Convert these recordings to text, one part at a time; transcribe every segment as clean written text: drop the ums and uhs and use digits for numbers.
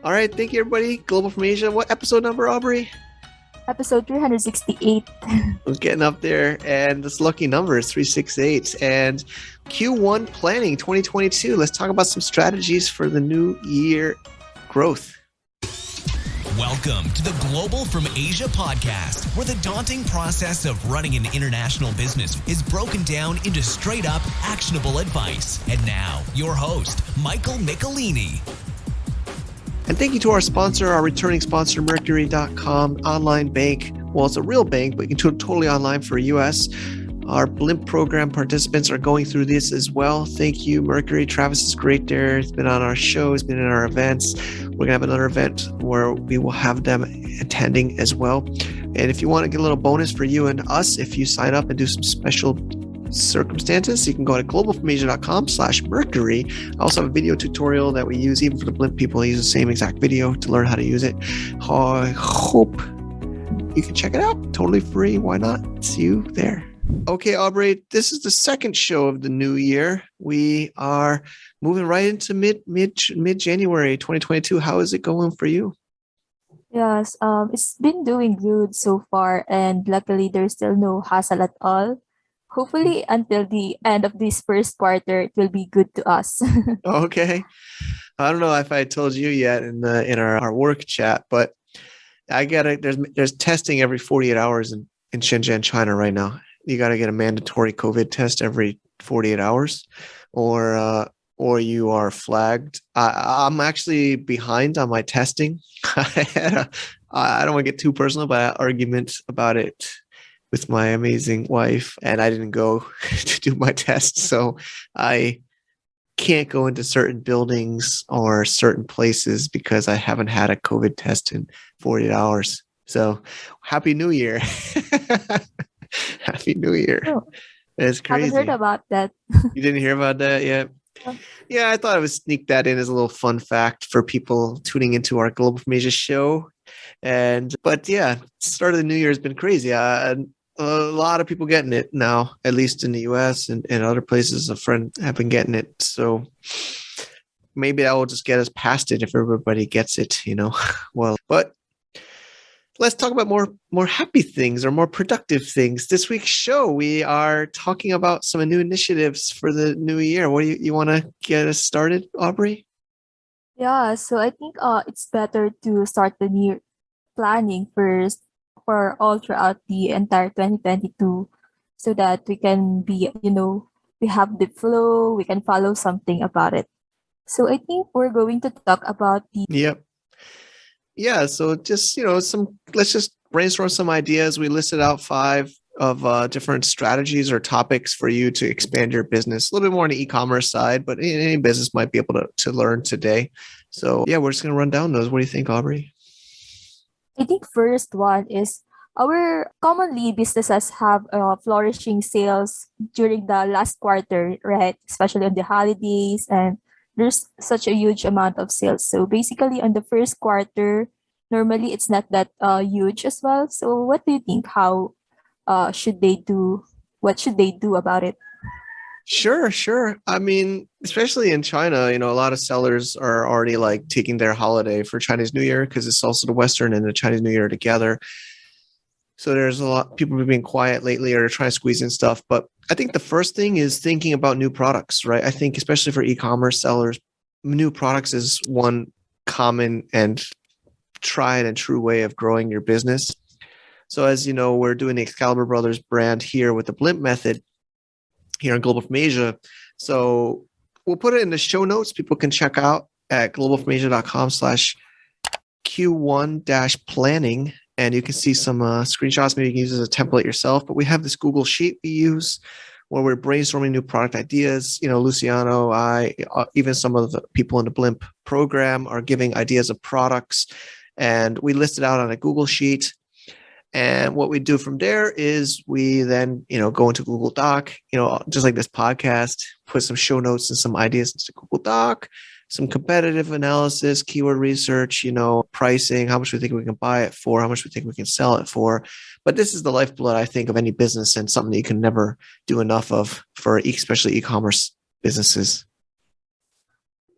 All right. Thank you, everybody. Global from Asia. What episode number, Aubrey? Episode 368. I was getting up there, and this lucky number is 368. And Q1 planning 2022. Let's talk about some strategies for the new year growth. Welcome to the Global from Asia podcast, where the daunting process of running an international business is broken down into straight up actionable advice. And now, your host, Michael Michelini. And thank you to our sponsor, our returning sponsor, Mercury.com, online bank. Well, it's a real bank, but you can do it totally online for US. Our Blimp program participants are going through this as well. Thank you, Mercury. Travis is great there. He's been on our show. He's been in our events. We're going to have another event where we will have them attending as well. And if you want to get a little bonus for you and us, if you sign up and do some special circumstances, you can go to globalfromasia.com/Mercury. I also have a video tutorial that we use even for the Blimp people. I use the same exact video to learn how to use it. I hope you can check it out. Totally free. Why not? See you there. Okay, Aubrey, this is the second show of the new year. We are moving right into mid-January 2022. How is it going for you? Yes, it's been doing good so far, and luckily there's still no hassle at all. Hopefully, until the end of this first quarter, it will be good to us. Okay. I don't know if I told you yet in our work chat, but there's testing every 48 hours in Shenzhen, China right now. You got to get a mandatory COVID test every 48 hours or you are flagged. I'm actually behind on my testing. I don't want to get too personal, but I had an argument about it with my amazing wife, and I didn't go to do my test. So I can't go into certain buildings or certain places because I haven't had a COVID test in 48 hours. So happy New Year. Happy New Year. Oh, It's haven't heard crazy. about that. You didn't hear about that yet? Yeah, I thought I would sneak that in as a little fun fact for people tuning into our Global from Asia show. But yeah, start of the new year has been crazy. A lot of people getting it now, at least in the US and other places. A friend have been getting it. So maybe that will just get us past it if everybody gets it, Well, but let's talk about more happy things or more productive things. This week's show, we are talking about some new initiatives for the new year. What do you want to get us started, Aubrey? Yeah, so I think it's better to start the new planning first for all throughout the entire 2022 so that we can we have the flow, we can follow something about it. So I think we're going to talk about the Yep. Yeah. So just, let's just brainstorm some ideas. We listed out 5 of different strategies or topics for you to expand your business, a little bit more on the e-commerce side, but any business might be able to learn today. So yeah, we're just going to run down those. What do you think, Aubrey? I think first one is our commonly businesses have flourishing sales during the last quarter, right? Especially on the holidays, and there's such a huge amount of sales. So basically, on the first quarter, normally it's not that huge as well. So what do you think? How should they do? What should they do about it? Sure. I mean, especially in China, a lot of sellers are already like taking their holiday for Chinese New Year because it's also the Western and the Chinese New Year together. So there's a lot of people being quiet lately or trying to squeeze in stuff. But I think the first thing is thinking about new products, right? I think especially for e-commerce sellers, new products is one common and tried and true way of growing your business. So as you know, we're doing the Excalibur Brothers brand here with the Blimp method here in Global from Asia. So we'll put it in the show notes. People can check out at globalfromasia.com/Q1-planning. And you can see some screenshots. Maybe you can use it as a template yourself. But we have this Google Sheet we use where we're brainstorming new product ideas. Luciano, even some of the people in the Blimp program are giving ideas of products. And we list it out on a Google Sheet. And what we do from there is we then, go into Google Doc, just like this podcast, put some show notes and some ideas into Google Doc, some competitive analysis, keyword research, pricing, how much we think we can buy it for, how much we think we can sell it for. But this is the lifeblood, I think, of any business and something that you can never do enough of for especially e-commerce businesses.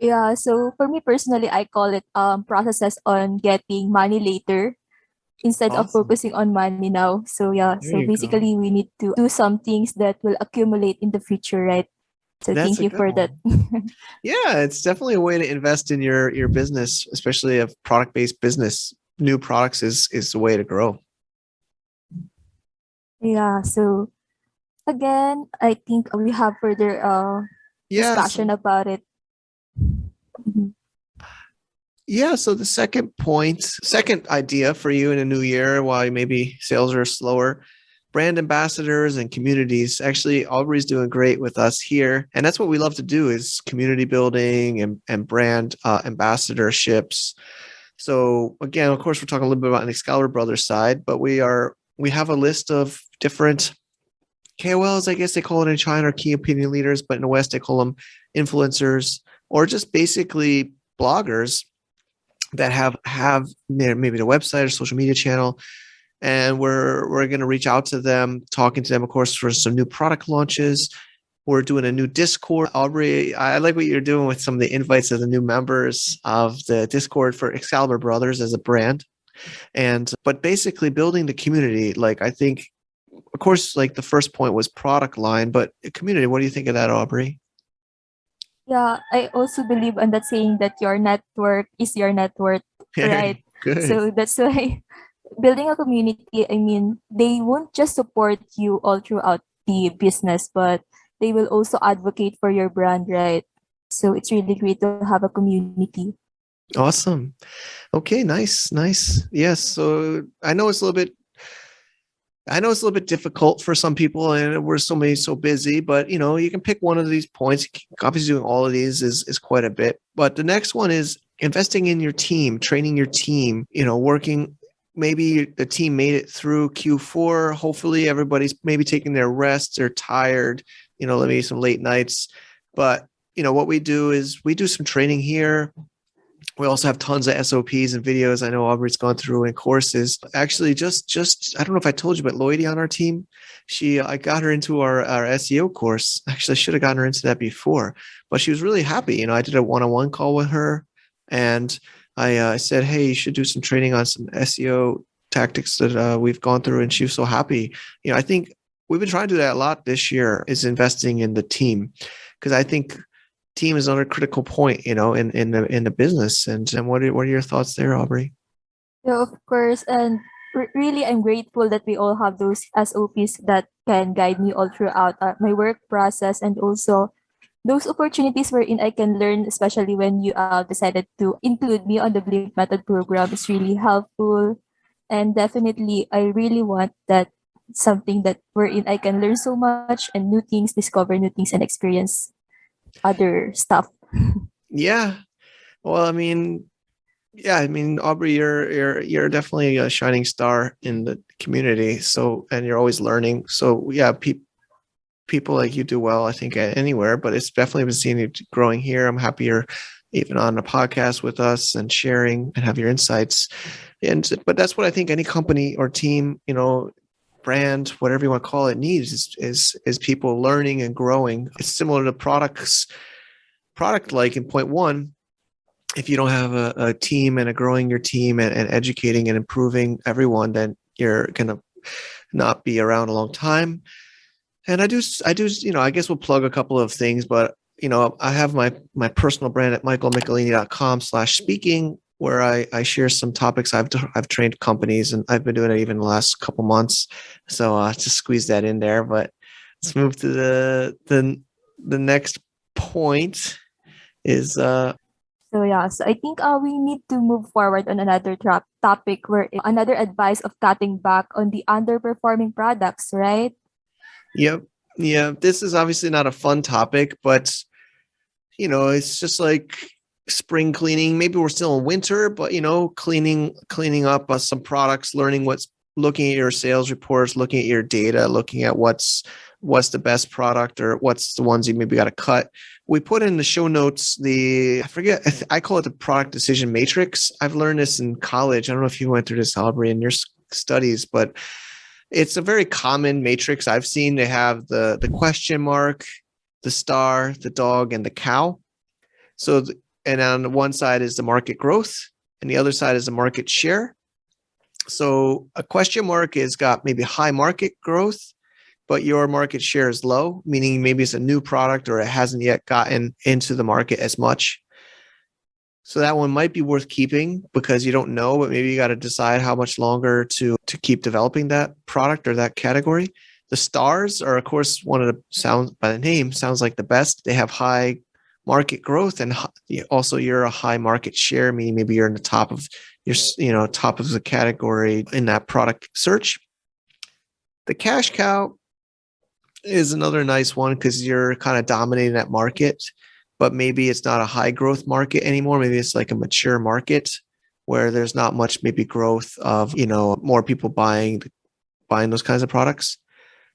Yeah, so for me personally, I call it processes on getting money later instead of Awesome. focusing on money now. So yeah, There so you go. basically we need to do some things that will accumulate in the future, right? So That's thank a you good for that. one. Yeah, it's definitely a way to invest in your business, especially a product-based business. New products is the way to grow. Yeah, so again, I think we have further Yes. discussion about it. Mhm. Yeah, so the second idea for you in a new year, why maybe sales are slower, brand ambassadors and communities. Actually, Aubrey's doing great with us here, and that's what we love to do is community building and brand ambassadorships. So again, of course, we're talking a little bit about an Excalibur Brothers side, but we have a list of different KOLs, I guess they call it in China, or key opinion leaders, but in the West they call them influencers or just basically bloggers that have maybe the website or social media channel, and we're going to reach out to them, talking to them, of course, for some new product launches. We're doing a new Discord. Aubrey, I like what you're doing with some of the invites of the new members of the Discord for Excalibur Brothers as a brand. And but basically building the community, like I think, of course, like the first point was product line, but community. What do you think of that, Aubrey? Yeah, I also believe on that saying that your network is your net worth, right? Good. So that's why building a community, I mean, they won't just support you all throughout the business, but they will also advocate for your brand, right? So it's really great to have a community. Awesome. Okay, nice, nice. Yes. So I know it's a little bit difficult for some people, and we're so busy. But you can pick one of these points. Obviously, doing all of these is quite a bit. But the next one is investing in your team, training your team. Working. Maybe the team made it through Q4. Hopefully, everybody's maybe taking their rest. They're tired. Maybe some late nights. But what we do is we do some training here. We also have tons of SOPs and videos. I know Aubrey's gone through in courses. Actually, just I don't know if I told you, but Lloydie on our team, I got her into our SEO course. Actually, I should have gotten her into that before, but she was really happy. I did a one-on-one call with her, and I said, "Hey, you should do some training on some SEO tactics that we've gone through," and she was so happy. I think we've been trying to do that a lot this year. Is investing in the team because I think team is another critical point, in the business. And what are your thoughts there, Aubrey? Yeah, of course. And really, I'm grateful that we all have those SOPs that can guide me all throughout my work process and also those opportunities wherein I can learn, especially when you decided to include me on the Blink Method program, is really helpful. And definitely, I really want that something that wherein I can learn so much and new things, discover new things, and experience other stuff. Yeah. Well, Aubrey, you're definitely a shining star in the community. So, and you're always learning. So, yeah, people like you do well, I think, anywhere. But it's definitely been seeing you growing here. I'm happy you're even on a podcast with us and sharing and have your insights. But that's what I think any company or team, brand, whatever you want to call it, needs is people learning and growing. It's similar to product like in point one. If you don't have a team and a growing your team and educating and improving everyone, then you're gonna not be around a long time. And I guess we'll plug a couple of things, but I have my personal brand at michaelmichelini.com/speaking, where I share some topics I've trained companies, and I've been doing it even the last couple months. So just squeeze that in there. But let's move to the next point is So yeah, so I think we need to move forward on another topic where another advice of cutting back on the underperforming products, right? yep. Yeah, this is obviously not a fun topic, but it's just like spring cleaning. Maybe we're still in winter, but cleaning up some products, looking at your sales reports, looking at your data, looking at what's the best product or what's the ones you maybe got to cut. We put in the show notes I call it the product decision matrix. I've learned this in college. I don't know if you went through this, Aubrey, in your studies, but it's a very common matrix I've seen. They have the question mark, the star, the dog, and the cow. So And on one side is the market growth, and the other side is the market share. So a question mark is got maybe high market growth, but your market share is low, meaning maybe it's a new product or it hasn't yet gotten into the market as much. So that one might be worth keeping because you don't know, but maybe you got to decide how much longer to keep developing that product or that category. The stars are, of course, one of the sounds by the name sounds like the best. They have high market growth and also you're a high market share, meaning maybe you're in the top of your, top of the category in that product search. The cash cow is another nice one because you're kind of dominating that market, but maybe it's not a high growth market anymore. Maybe it's like a mature market where there's not much maybe growth of, more people buying those kinds of products.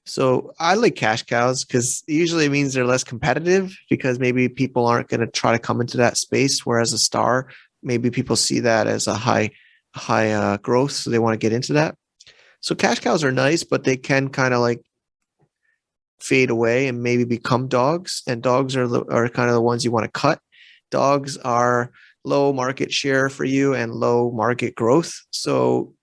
So I like cash cows because usually it means they're less competitive because maybe people aren't going to try to come into that space. Whereas a star, maybe people see that as a high growth. So they want to get into that. So cash cows are nice, but they can kind of like fade away and maybe become dogs. And dogs are kind of the ones you want to cut. Dogs are low market share for you and low market growth. So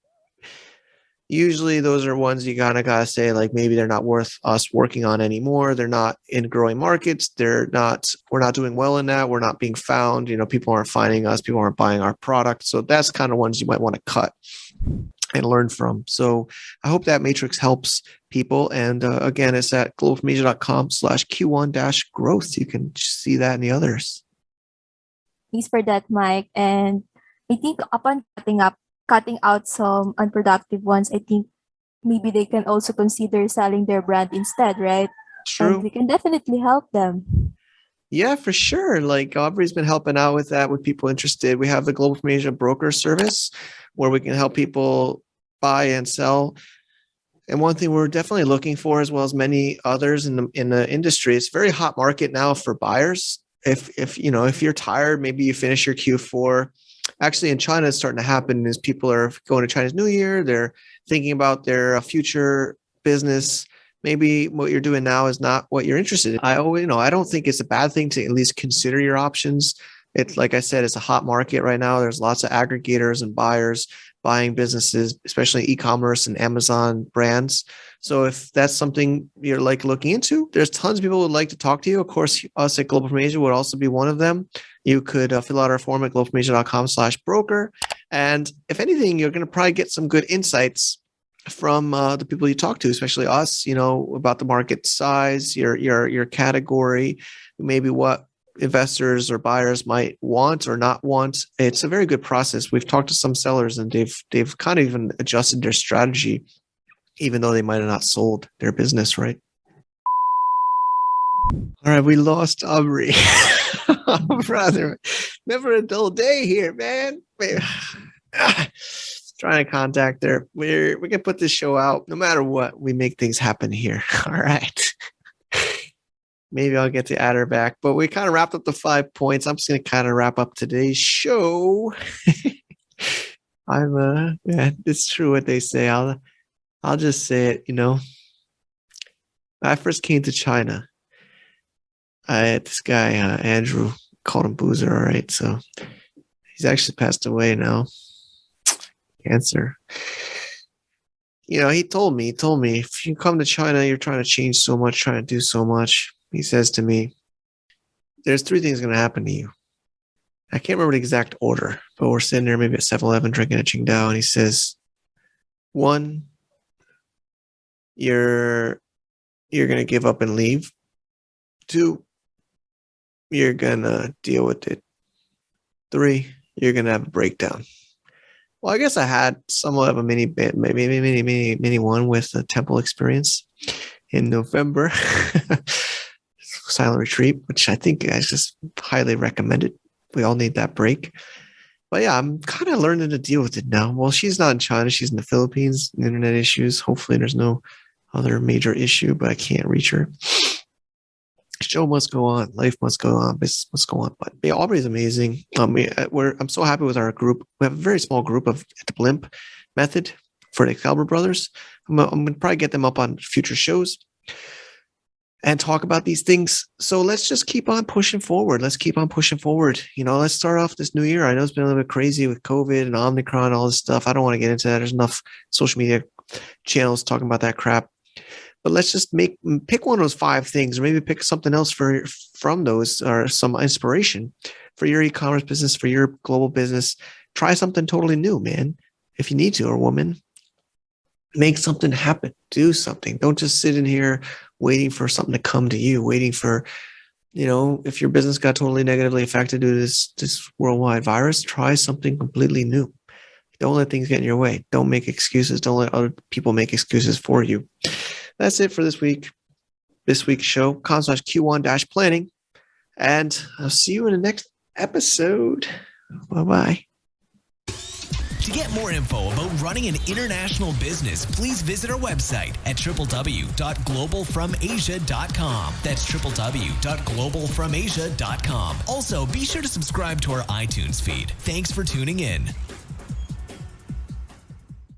usually those are ones you kind of got to say, like, maybe they're not worth us working on anymore. They're not in growing markets. We're not doing well in that. We're not being found. People aren't finding us. People aren't buying our product. So that's kind of ones you might want to cut and learn from. So I hope that matrix helps people. And again, it's at globalfromasia.com/Q1-growth. You can see that in the others. Thanks for that, Mike. And I think upon cutting out some unproductive ones, I think maybe they can also consider selling their brand instead, right? True. And we can definitely help them. Yeah, for sure. Like Aubrey's been helping out with that with people interested. We have the Global from Asia broker service where we can help people buy and sell. And one thing we're definitely looking for, as well as many others in the industry, it's a very hot market now for buyers. If you're tired, maybe you finish your Q4. Actually, in China, it's starting to happen as people are going to Chinese New Year. They're thinking about their future business. Maybe what you're doing now is not what you're interested in. I don't think it's a bad thing to at least consider your options. It's like I said, it's a hot market right now. There's lots of aggregators and buyers buying businesses, especially e-commerce and Amazon brands. So if that's something you're like looking into, there's tons of people who would like to talk to you. Of course, us at Global from Asia would also be one of them. You could fill out our form at globalfromasia.com/broker. And if anything, you're going to probably get some good insights from the people you talk to, especially us, about the market size, your category, maybe what investors or buyers might want or not want. It's a very good process. We've talked to some sellers and they've kind of even adjusted their strategy, even though they might have not sold their business, right? All right, we lost Aubrey. Brother, never a dull day here, man. Trying to contact her. We can put this show out no matter what. We make things happen here. All right. Maybe I'll get to add her back, but we kind of wrapped up the 5 points. I'm just going to kind of wrap up today's show. It's true what they say. I'll just say it. When I first came to China, I had this guy, Andrew, called him Boozer. All right. So he's actually passed away now. Cancer. He told me, if you come to China, you're trying to change so much, trying to do so much. He says to me, there's 3 things going to happen to you. I can't remember the exact order, but we're sitting there maybe at 7-Eleven drinking a Qingdao, and he says, 1, you're going to give up and leave. 2, you're going to deal with it. 3, you're going to have a breakdown. Well, I guess I had somewhat of a mini one with a temple experience in November. Silent retreat, which I think I just highly recommend it. We all need that break. But yeah, I'm kind of learning to deal with it now. Well, she's not in China. She's in the Philippines. Internet issues. Hopefully there's no other major issue, but I can't reach her. Show must go on. Life must go on. Business must go on. But yeah, Aubrey's amazing. I'm so happy with our group. We have a very small group of the Blimp method for the Excalibur brothers. I'm going to probably get them up on future shows. and talk about these things. So let's just keep on pushing forward. Let's keep on pushing forward. Let's start off this new year. I know it's been a little bit crazy with COVID and Omicron, all this stuff. I don't want to get into that. There's enough social media channels talking about that crap. But let's just pick one of those 5 things, or maybe pick something else from those, or some inspiration for your e-commerce business, for your global business. Try something totally new, man. If you need to, or woman, make something happen. Do something. Don't just sit in here waiting for something to come to you, waiting for, if your business got totally negatively affected due to this worldwide virus, try something completely new. Don't let things get in your way. Don't make excuses. Don't let other people make excuses for you. That's it for this week's show, com/Q1-planning. And I'll see you in the next episode. Bye-bye. To get more info about running an international business, please visit our website at www.globalfromasia.com. That's www.globalfromasia.com. Also, be sure to subscribe to our iTunes feed. Thanks for tuning in.